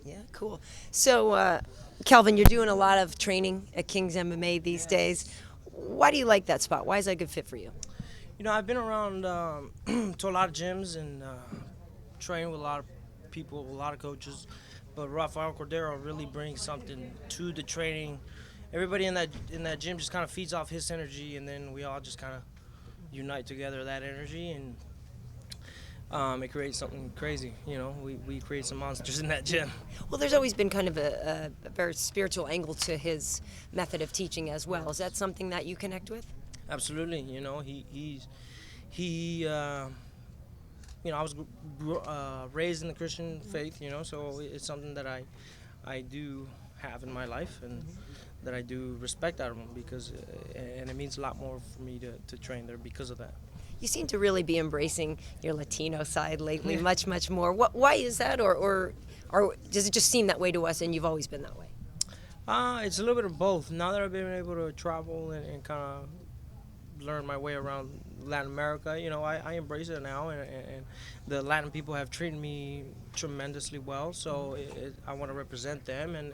Yeah, cool. So, Kelvin, you're doing a lot of training at King's MMA these days. Why do you like that spot? Why is that a good fit for you? I've been around to a lot of gyms and trained with a lot of people, a lot of coaches. But Rafael Cordero really brings something to the training. Everybody in that gym just kind of feeds off his energy, and then we all just kind of unite together that energy, and it creates something crazy. We create some monsters in that gym. Well, there's always been kind of a very spiritual angle to his method of teaching as well. Is that something that you connect with? Absolutely. He. I was raised in the Christian faith. So it's something that I do have in my life, and that I do respect out of him, because and it means a lot more for me to train there because of that. You seem to really be embracing your Latino side lately, much, much more. Why is that, or does it just seem that way to us, and you've always been that way? It's a little bit of both. Now that I've been able to travel and kind of learn my way around Latin America, I embrace it now, and the Latin people have treated me tremendously well. So I want to represent them and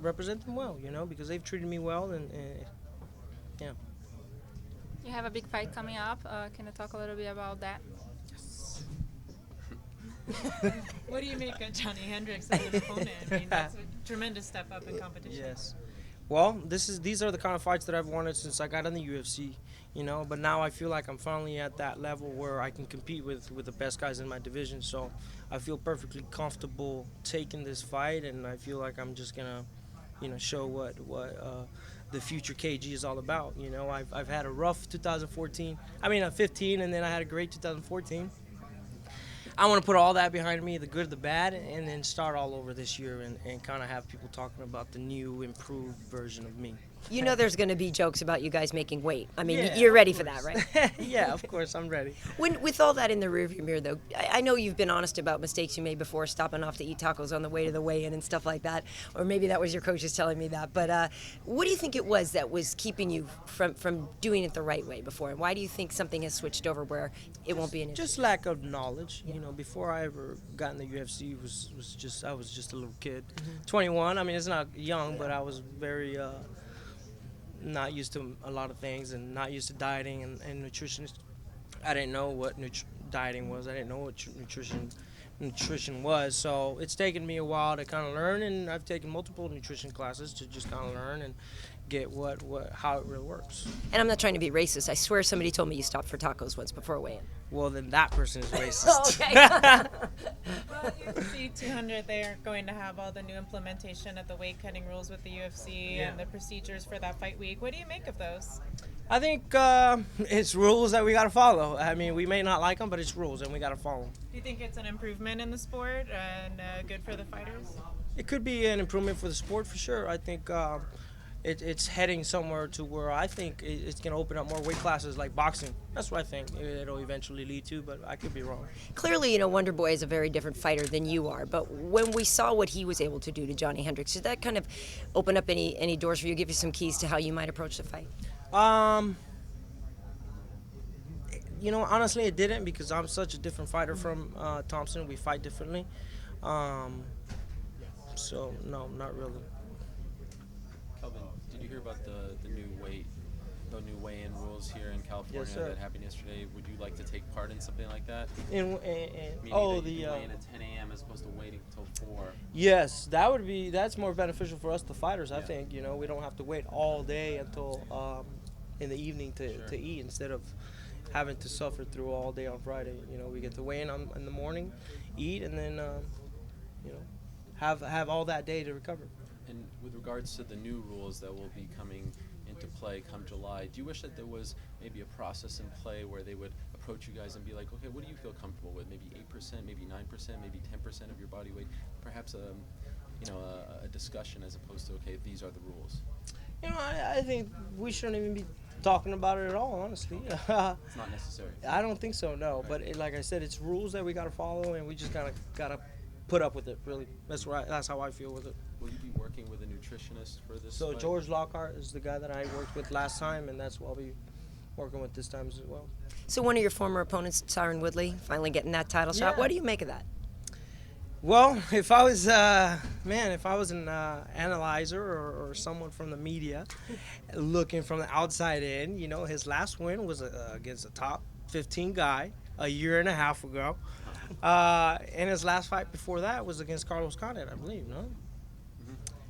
represent them well, because they've treated me well, and yeah. You have a big fight coming up. Can you talk a little bit about that? What do you make of Johnny Hendricks as an opponent? I mean, that's a tremendous step up in competition. Yes. Well, these are the kind of fights that I've wanted since I got in the UFC, But now I feel like I'm finally at that level where I can compete with the best guys in my division. So I feel perfectly comfortable taking this fight, and I feel like I'm just gonna, show what the future KG is all about. I've had a rough 2014. I mean, 15, and then I had a great 2014. I want to put all that behind me, the good, the bad, and then start all over this year and kind of have people talking about the new, improved version of me. You know there's going to be jokes about you guys making weight. I mean, Yeah, you're ready of for that, course. right? Yeah, of course, I'm ready. With all that in the rearview mirror, though, I know you've been honest about mistakes you made before, stopping off to eat tacos on the way to the weigh-in and stuff like that, or maybe that was your coaches telling me that. But what do you think it was that was keeping you from doing it the right way before? And why do you think something has switched over where it won't be an issue? Just lack of knowledge. Before I ever got in the UFC, I was just a little kid, 21. I mean, it's not young, but I was very not used to a lot of things, and not used to dieting and nutrition. I didn't know what dieting was. I didn't know what nutrition was. So it's taken me a while to kind of learn, and I've taken multiple nutrition classes to just kind of learn and get how it really works. And I'm not trying to be racist. I swear somebody told me you stopped for tacos once before a weigh-in. Well, then that person is racist. Okay. Well, UFC 200, they are going to have all the new implementation of the weight cutting rules with the UFC and the procedures for that fight week. What do you make of those? I think it's rules that we got to follow. I mean, we may not like them, but it's rules, and we got to follow them. Do you think it's an improvement in the sport and good for the fighters? It could be an improvement for the sport for sure. I think it's heading somewhere to where I think it's going to open up more weight classes like boxing. That's what I think it'll eventually lead to, but I could be wrong. Clearly, Wonderboy is a very different fighter than you are. But when we saw what he was able to do to Johnny Hendricks, did that kind of open up any doors for you, give you some keys to how you might approach the fight? Honestly, it didn't, because I'm such a different fighter from Thompson. We fight differently. So, no, not really. Kelvin, did you hear about the new weigh-in rules here in California that happened yesterday? Would you like to take part in something like that? Meaning that you weigh in at 10 a.m. as opposed to waiting until 4. Yes, that's more beneficial for us, the fighters. I think we don't have to wait all day until in the evening to eat, instead of having to suffer through all day on Friday. We get to weigh in in the morning, eat, and then have all that day to recover. And with regards to the new rules that will be coming into play come July, do you wish that there was maybe a process in play where they would approach you guys and be like, okay, what do you feel comfortable with? Maybe 8%, maybe 9%, maybe 10% of your body weight? Perhaps a discussion as opposed to, okay, these are the rules. I think we shouldn't even be talking about it at all, honestly. It's not necessary. I don't think so, no. Right. But like I said, it's rules that we got to follow, and we just gotta put up with it. Really, that's how I feel with it. Will you be working with a nutritionist for this? So fight? George Lockhart is the guy that I worked with last time, and that's what working with this time as well. So one of your former opponents, Tyron Woodley, finally getting that title shot. Yeah. What do you make of that? Well, if I was an analyzer or someone from the media looking from the outside in, you know, his last win was against a top 15 guy a year and a half ago. And his last fight before that was against Carlos Condit, I believe, no?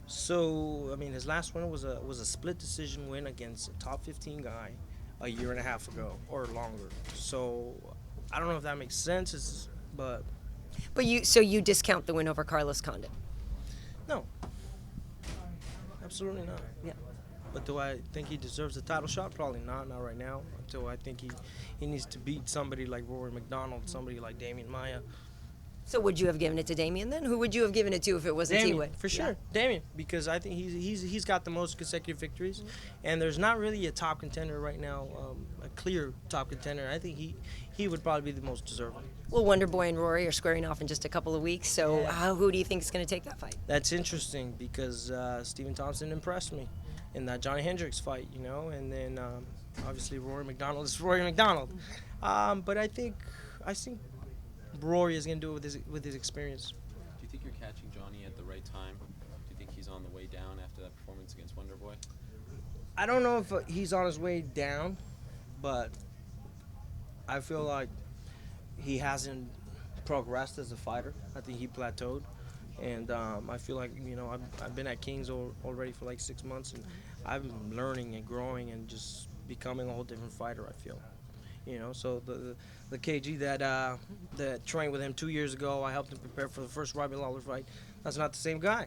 So, I mean, his last win was a split decision win against a top 15 guy a year and a half ago or longer. So, I don't know if that makes sense, but But you discount the win over Carlos Condit? no. Absolutely not. Yeah. But do I think he deserves a title shot? Probably not right now. Until I think he needs to beat somebody like Rory McDonald, somebody like Damian Maia. So would you have given it to Damian then? Who would you have given it to if it wasn't Damian, T-Way? for sure. Damian, because I think he's got the most consecutive victories, and there's not really a top contender right now, a clear top contender. I think he would probably be the most deserving. Well, Wonderboy and Rory are squaring off in just a couple of weeks, so who do you think is going to take that fight? That's interesting because Stephen Thompson impressed me in that Johnny Hendricks fight, you know, and then obviously Rory McDonald is Rory McDonald. But I think Rory is going to do it with his experience. Do you think you're catching Johnny at the right time? Do you think he's on the way down after that performance against Wonderboy? I don't know if he's on his way down, but I feel like he hasn't progressed as a fighter. I think he plateaued. And I feel like, you know, I've been at Kings already for like 6 months, and I've been learning and growing and just becoming a whole different fighter, I feel. You know, so the KG that trained with him 2 years ago, I helped him prepare for the first Robbie Lawler fight. That's not the same guy.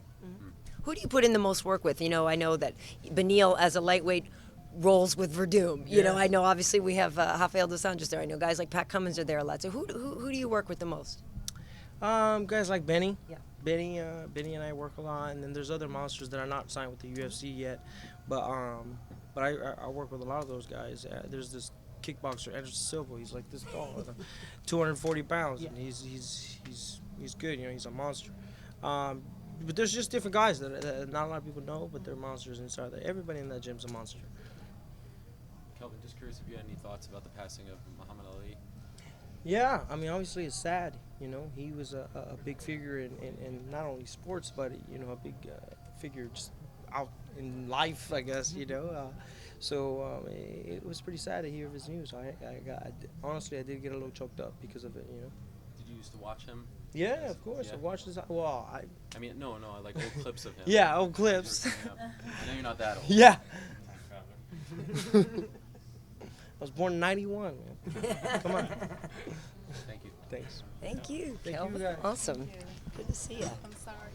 Who do you put in the most work with? You know, I know that Benil as a lightweight rolls with Verdum. You know, I know obviously we have Rafael dos Anjos there. I know guys like Pat Cummins are there a lot. So who do you work with the most? Guys like Benny. Yeah. Benny and I work a lot, and then there's other monsters that are not signed with the UFC yet, but I work with a lot of those guys. There's this kickboxer Anderson Silva. He's like this tall, 240 pounds, and he's good. You know, he's a monster. But there's just different guys that not a lot of people know, but they're monsters inside there. Everybody in that gym's a monster. Kelvin, just curious if you had any thoughts about the passing of Muhammad Ali. Yeah, I mean, obviously it's sad. You know, he was a big figure in not only sports, but, you know, a big figure just out in life, I guess, you know. So it was pretty sad to hear his news. Honestly, I did get a little choked up because of it, you know. Did you used to watch him? Yeah, of course. Yeah. I watched this. Well, I mean, no, I like old clips of him. Yeah, old clips. I know you're not that old. Yeah. I was born in 91, man. Come on. Thank you. Thanks. Thank you, Thank you, Kelvin. guys. Awesome. Good to see you. I'm sorry.